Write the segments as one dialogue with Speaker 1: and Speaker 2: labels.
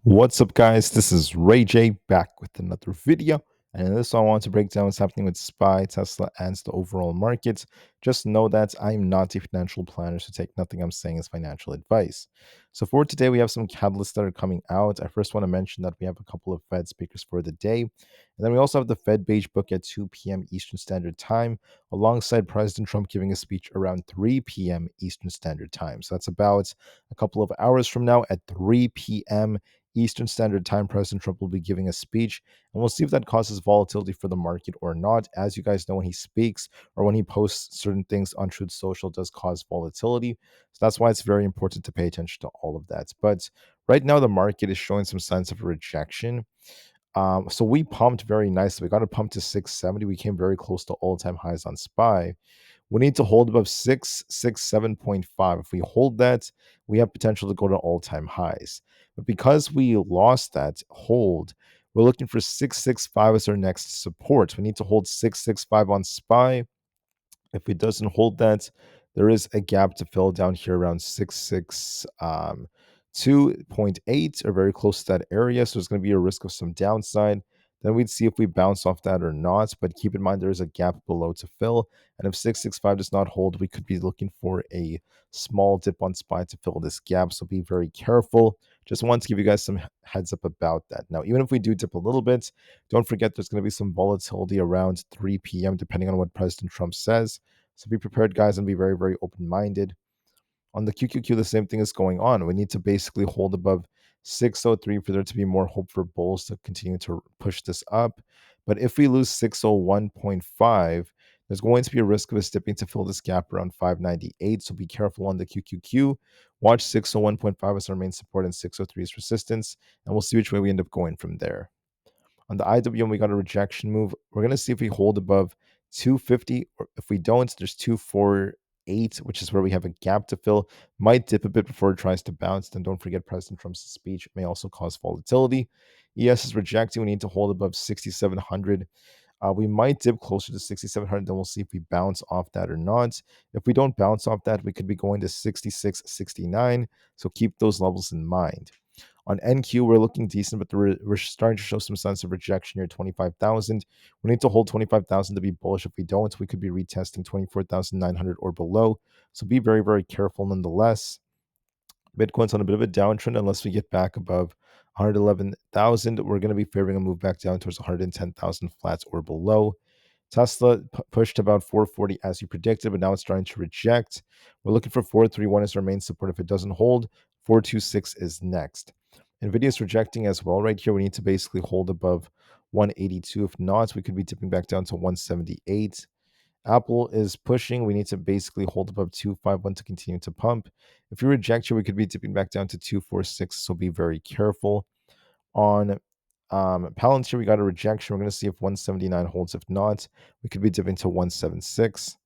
Speaker 1: What's up, guys? This is Rey-Jay back with another video. And in this one, I want to break down what's happening with SPY, Tesla, and the overall market. Just know that I'm not a financial planner, so take nothing I'm saying as financial advice. So for today, we have some catalysts that are coming out. I first want to mention that we have a couple of Fed speakers for the day. And then we also have the Fed Beige Book at 2 p.m. Eastern Standard Time, alongside President Trump giving a speech around 3 p.m. Eastern Standard Time. So that's about a couple of hours from now at 3 p.m. Eastern Standard Time. President Trump will be giving a speech, and we'll see if that causes volatility for the market or not. As you guys know, when he speaks or when he posts certain things on Truth Social, it does cause volatility. So that's why it's very important to pay attention to all of that. But right now, the market is showing some signs of rejection. So we pumped very nicely. We got a pump to 670. We came very close to all-time highs on SPY. We need to hold above 667.5. If we hold that, we have potential to go to all-time highs. But because we lost that hold, we're looking for 665 as our next support. We need to hold 665 on SPY. If it doesn't hold that, there is a gap to fill down here around 662.8 or very close to that area. So there's going to be a risk of some downside. Then we'd see if we bounce off that or not. But keep in mind there is a gap below to fill. And if 665 does not hold, we could be looking for a small dip on SPY to fill this gap. So be very careful. Just want to give you guys some heads up about that. Now, even if we do dip a little bit, don't forget there's going to be some volatility around 3 p.m. depending on what President Trump says. So be prepared, guys, and be very, very open-minded. On the QQQ, the same thing is going on. We need to basically hold above 603 for there to be more hope for bulls to continue to push this up. But if we lose 601.5, there's going to be a risk of us dipping to fill this gap around 598. So be careful on the QQQ. Watch 601.5 as our main support and 603 as resistance, and we'll see which way we end up going from there. On the IWM, we got a rejection move. We're going to see if we hold above 250, or if we don't, there's 248, which is where we have a gap to fill. Might dip a bit before it tries to bounce. Then don't forget President Trump's speech may also cause volatility. ES is rejecting. We need to hold above 6,700. We might dip closer to 6,700. Then we'll see if we bounce off that or not. If we don't bounce off that, we could be going to 66.69. So keep those levels in mind. On NQ, we're looking decent, but we're starting to show some signs of rejection here, 25,000. We need to hold 25,000 to be bullish. If we don't, we could be retesting 24,900 or below. So be very, very careful nonetheless. Bitcoin's on a bit of a downtrend unless we get back above 111,000. We're going to be favoring a move back down towards 110,000 flats or below. Tesla pushed about 440 as you predicted, but now it's starting to reject. We're looking for 431 as our main support. If it doesn't hold, 426 is next. Nvidia is rejecting as well right here. We need to basically hold above 182. If not, we could be dipping back down to 178. Appl is pushing. We need to basically hold above 251 to continue to pump. If you reject here, we could be dipping back down to 246. So be very careful. On Palantir, we got a rejection. We're going to see if 179 holds. If not, we could be dipping to 176.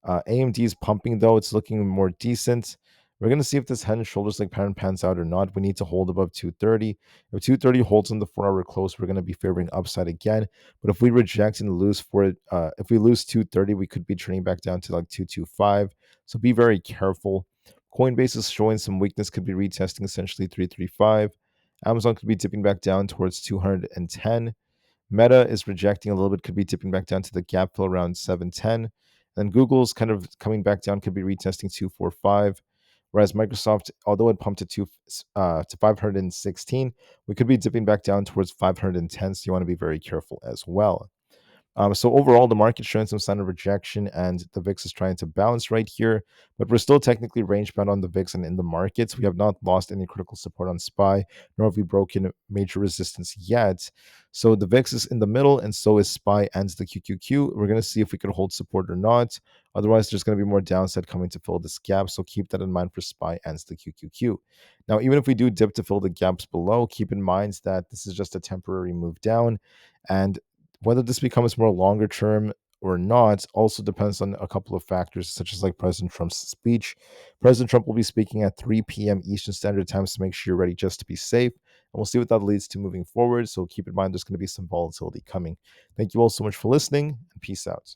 Speaker 1: AMD is pumping, though. It's looking more decent. We're going to see if this head and shoulders like pattern pans out or not. We need to hold above 230. If 230 holds on the 4-hour close, we're going to be favoring upside again. But if we reject and lose for it, if we lose 230, we could be turning back down to like 225. So be very careful. Coinbase is showing some weakness, could be retesting essentially 335. Amazon could be dipping back down towards 210. Meta is rejecting a little bit, could be tipping back down to the gap fill around 710. Then Google's kind of coming back down, could be retesting 245. Whereas Microsoft, although it pumped to 516, we could be dipping back down towards 510. So you want to be very careful as well. So overall, the market's showing some sign of rejection, and the VIX is trying to bounce right here. But we're still technically range bound on the VIX and in the markets. We have not lost any critical support on SPY, nor have we broken major resistance yet. So the VIX is in the middle, and so is SPY and the QQQ. We're going to see if we could hold support or not. Otherwise, there's going to be more downside coming to fill this gap. So keep that in mind for SPY and the QQQ. Now, even if we do dip to fill the gaps below, keep in mind that this is just a temporary move down, and whether this becomes more longer term or not also depends on a couple of factors, such as like President Trump's speech. President Trump will be speaking at 3 p.m. Eastern Standard Time, so make sure you're ready just to be safe. And we'll see what that leads to moving forward. So keep in mind there's going to be some volatility coming. Thank you all so much for listening, and peace out.